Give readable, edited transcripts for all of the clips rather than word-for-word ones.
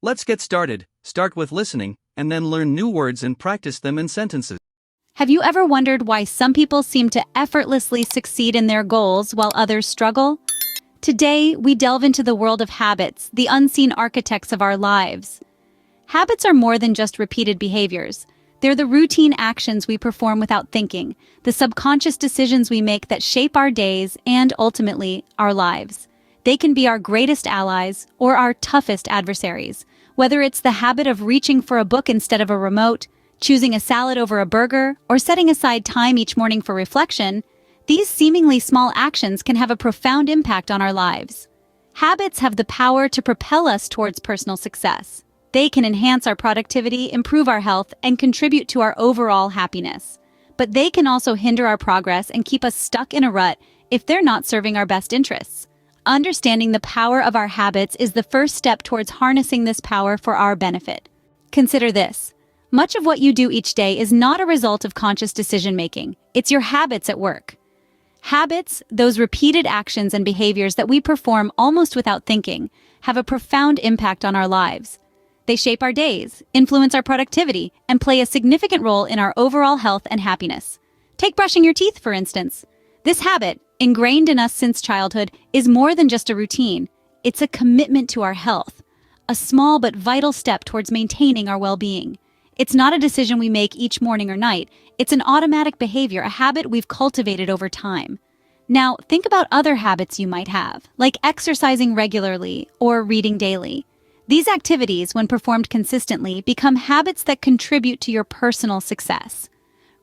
Let's get started. Start with listening, and then learn new words and practice them in sentences. Have you ever wondered why some people seem to effortlessly succeed in their goals while others struggle? Today, we delve into the world of habits, the unseen architects of our lives. Habits are more than just repeated behaviors. They're the routine actions we perform without thinking, the subconscious decisions we make that shape our days and, ultimately, our lives. They can be our greatest allies or our toughest adversaries. Whether it's the habit of reaching for a book instead of a remote, choosing a salad over a burger, or setting aside time each morning for reflection, these seemingly small actions can have a profound impact on our lives. Habits have the power to propel us towards personal success. They can enhance our productivity, improve our health, and contribute to our overall happiness. But they can also hinder our progress and keep us stuck in a rut if they're not serving our best interests. Understanding the power of our habits is the first step towards harnessing this power for our benefit. Consider this. Much of what you do each day is not a result of conscious decision-making. It's your habits at work. Habits, those repeated actions and behaviors that we perform almost without thinking, have a profound impact on our lives. They shape our days, influence our productivity, and play a significant role in our overall health and happiness. Take brushing your teeth, for instance. This habit, ingrained in us since childhood, is more than just a routine. It's a commitment to our health, a small but vital step towards maintaining our well-being. It's not a decision we make each morning or night. It's an automatic behavior, a habit we've cultivated over time. Now, think about other habits you might have, like exercising regularly or reading daily. These activities, when performed consistently, become habits that contribute to your personal success.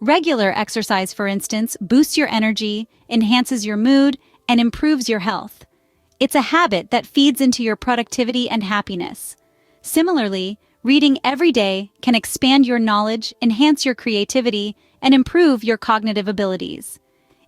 Regular exercise, for instance, boosts your energy, enhances your mood, and improves your health. It's a habit that feeds into your productivity and happiness. Similarly, reading every day can expand your knowledge, enhance your creativity, and improve your cognitive abilities.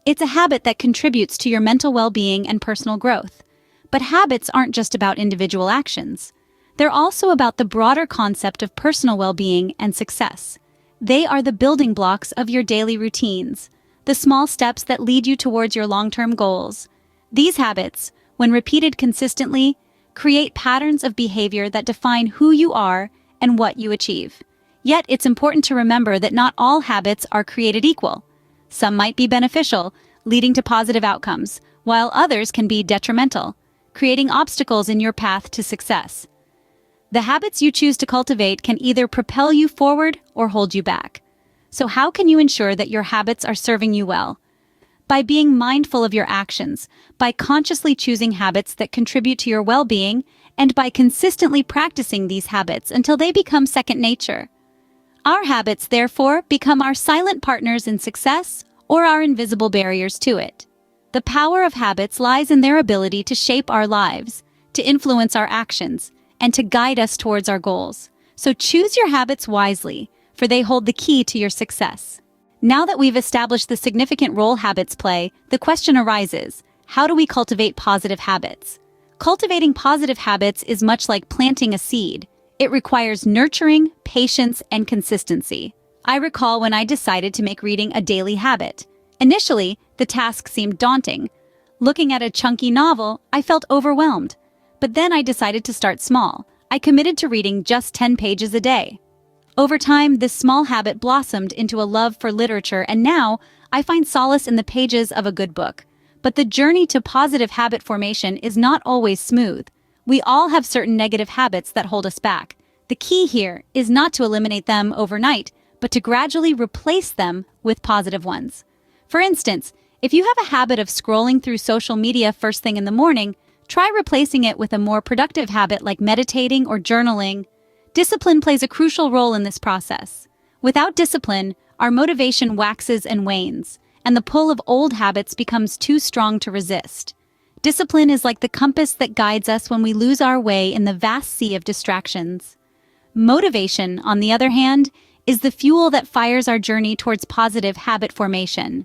It's a habit that contributes to your mental well-being and personal growth. But habits aren't just about individual actions. They're also about the broader concept of personal well-being and success. They are the building blocks of your daily routines, the small steps that lead you towards your long-term goals. These habits, when repeated consistently, create patterns of behavior that define who you are and what you achieve. Yet, it's important to remember that not all habits are created equal. Some might be beneficial, leading to positive outcomes, while others can be detrimental, creating obstacles in your path to success. The habits you choose to cultivate can either propel you forward or hold you back. So how can you ensure that your habits are serving you well? By being mindful of your actions, by consciously choosing habits that contribute to your well-being, and by consistently practicing these habits until they become second nature. Our habits, therefore, become our silent partners in success or our invisible barriers to it. The power of habits lies in their ability to shape our lives, to influence our actions, and to guide us towards our goals. So choose your habits wisely, for they hold the key to your success. Now that we've established the significant role habits play, the question arises, how do we cultivate positive habits? Cultivating positive habits is much like planting a seed. It requires nurturing, patience, and consistency. I recall when I decided to make reading a daily habit. Initially, the task seemed daunting. Looking at a chunky novel, I felt overwhelmed. But then I decided to start small. I committed to reading just 10 pages a day. Over time, this small habit blossomed into a love for literature, and now I find solace in the pages of a good book. But the journey to positive habit formation is not always smooth. We all have certain negative habits that hold us back. The key here is not to eliminate them overnight, but to gradually replace them with positive ones. For instance, if you have a habit of scrolling through social media first thing in the morning, try replacing it with a more productive habit like meditating or journaling. Discipline plays a crucial role in this process. Without discipline, our motivation waxes and wanes, and the pull of old habits becomes too strong to resist. Discipline is like the compass that guides us when we lose our way in the vast sea of distractions. Motivation, on the other hand, is the fuel that fires our journey towards positive habit formation.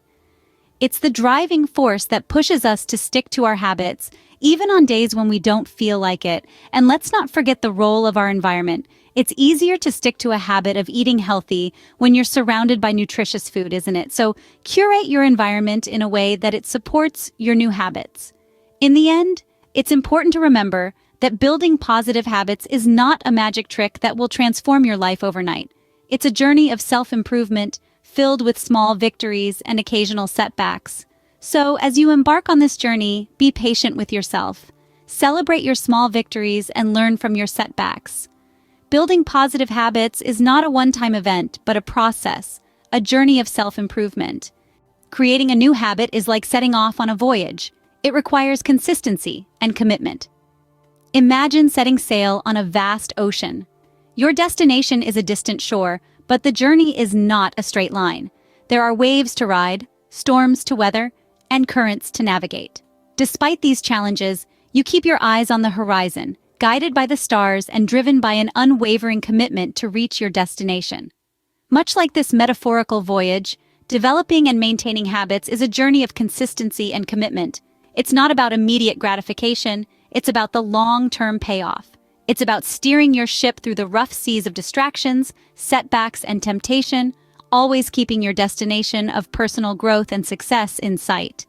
It's the driving force that pushes us to stick to our habits, even on days when we don't feel like it. And let's not forget the role of our environment. It's easier to stick to a habit of eating healthy when you're surrounded by nutritious food, isn't it? So curate your environment in a way that it supports your new habits. In the end, it's important to remember that building positive habits is not a magic trick that will transform your life overnight. It's a journey of self-improvement, filled with small victories and occasional setbacks. So, as you embark on this journey, be patient with yourself. Celebrate your small victories and learn from your setbacks. Building positive habits is not a one-time event, but a process, a journey of self-improvement. Creating a new habit is like setting off on a voyage. It requires consistency and commitment. Imagine setting sail on a vast ocean. Your destination is a distant shore, but the journey is not a straight line. There are waves to ride, storms to weather, and currents to navigate. Despite these challenges, you keep your eyes on the horizon, guided by the stars and driven by an unwavering commitment to reach your destination. Much like this metaphorical voyage, developing and maintaining habits is a journey of consistency and commitment. It's not about immediate gratification, it's about the long-term payoff. It's about steering your ship through the rough seas of distractions, setbacks, and temptation, always keeping your destination of personal growth and success in sight.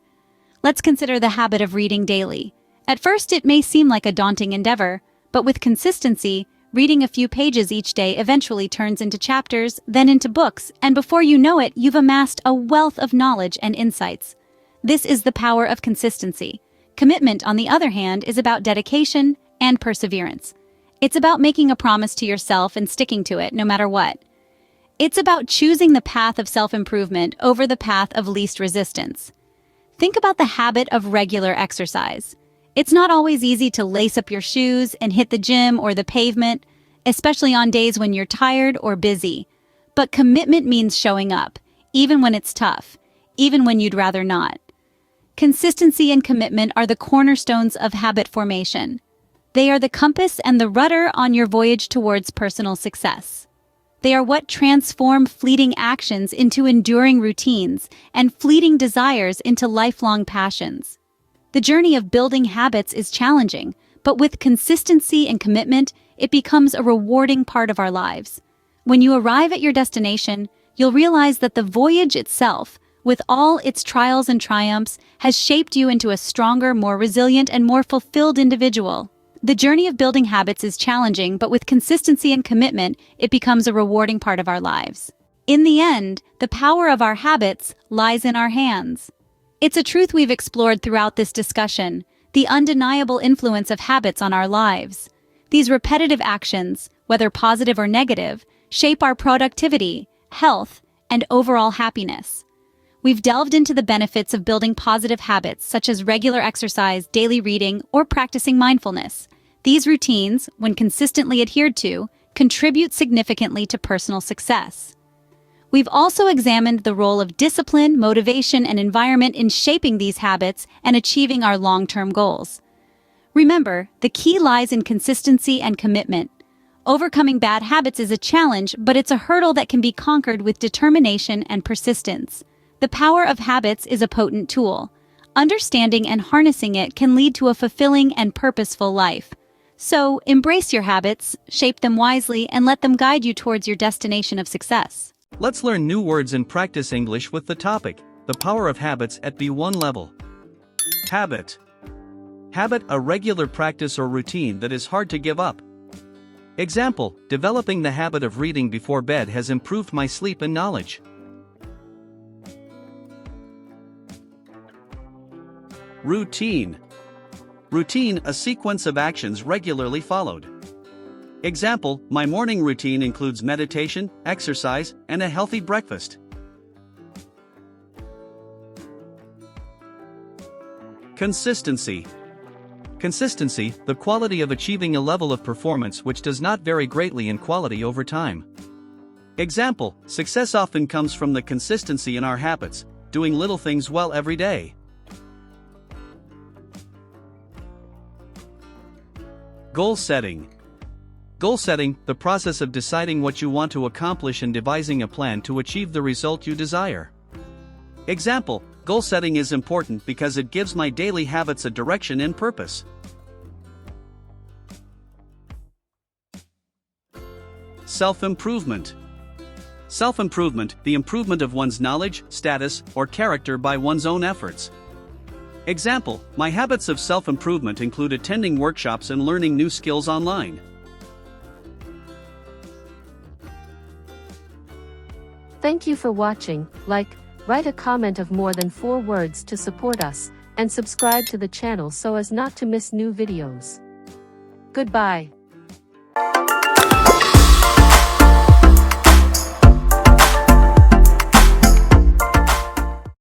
Let's consider the habit of reading daily. At first, it may seem like a daunting endeavor, but with consistency, reading a few pages each day eventually turns into chapters, then into books, and before you know it, you've amassed a wealth of knowledge and insights. This is the power of consistency. Commitment, on the other hand, is about dedication and perseverance. It's about making a promise to yourself and sticking to it no matter what. It's about choosing the path of self-improvement over the path of least resistance. Think about the habit of regular exercise. It's not always easy to lace up your shoes and hit the gym or the pavement, especially on days when you're tired or busy. But commitment means showing up, even when it's tough, even when you'd rather not. Consistency and commitment are the cornerstones of habit formation. They are the compass and the rudder on your voyage towards personal success. They are what transform fleeting actions into enduring routines and fleeting desires into lifelong passions. The journey of building habits is challenging, but with consistency and commitment, it becomes a rewarding part of our lives. When you arrive at your destination, you'll realize that the voyage itself, with all its trials and triumphs, has shaped you into a stronger, more resilient, and more fulfilled individual. The journey of building habits is challenging, but with consistency and commitment, it becomes a rewarding part of our lives. In the end, the power of our habits lies in our hands. It's a truth we've explored throughout this discussion, the undeniable influence of habits on our lives. These repetitive actions, whether positive or negative, shape our productivity, health, and overall happiness. We've delved into the benefits of building positive habits such as regular exercise, daily reading, or practicing mindfulness. These routines, when consistently adhered to, contribute significantly to personal success. We've also examined the role of discipline, motivation, and environment in shaping these habits and achieving our long-term goals. Remember, the key lies in consistency and commitment. Overcoming bad habits is a challenge, but it's a hurdle that can be conquered with determination and persistence. The power of habits is a potent tool. Understanding and harnessing it can lead to a fulfilling and purposeful life. So, embrace your habits, shape them wisely, and let them guide you towards your destination of success. Let's learn new words and practice English with the topic, the power of habits at B1 level. Habit. Habit, a regular practice or routine that is hard to give up. Example, developing the habit of reading before bed has improved my sleep and knowledge. Routine. Routine, a sequence of actions regularly followed. Example, my morning routine includes meditation, exercise, and a healthy breakfast. Consistency. Consistency, the quality of achieving a level of performance which does not vary greatly in quality over time. Example, success often comes from the consistency in our habits, doing little things well every day. Goal setting. Goal setting, the process of deciding what you want to accomplish and devising a plan to achieve the result you desire. Example, goal setting is important because it gives my daily habits a direction and purpose. Self-improvement. Self-improvement, the improvement of one's knowledge, status, or character by one's own efforts. Example, my habits of self-improvement include attending workshops and learning new skills online. Thank you for watching. Like, write a comment of more than 4 words to support us, and subscribe to the channel so as not to miss new videos. Goodbye.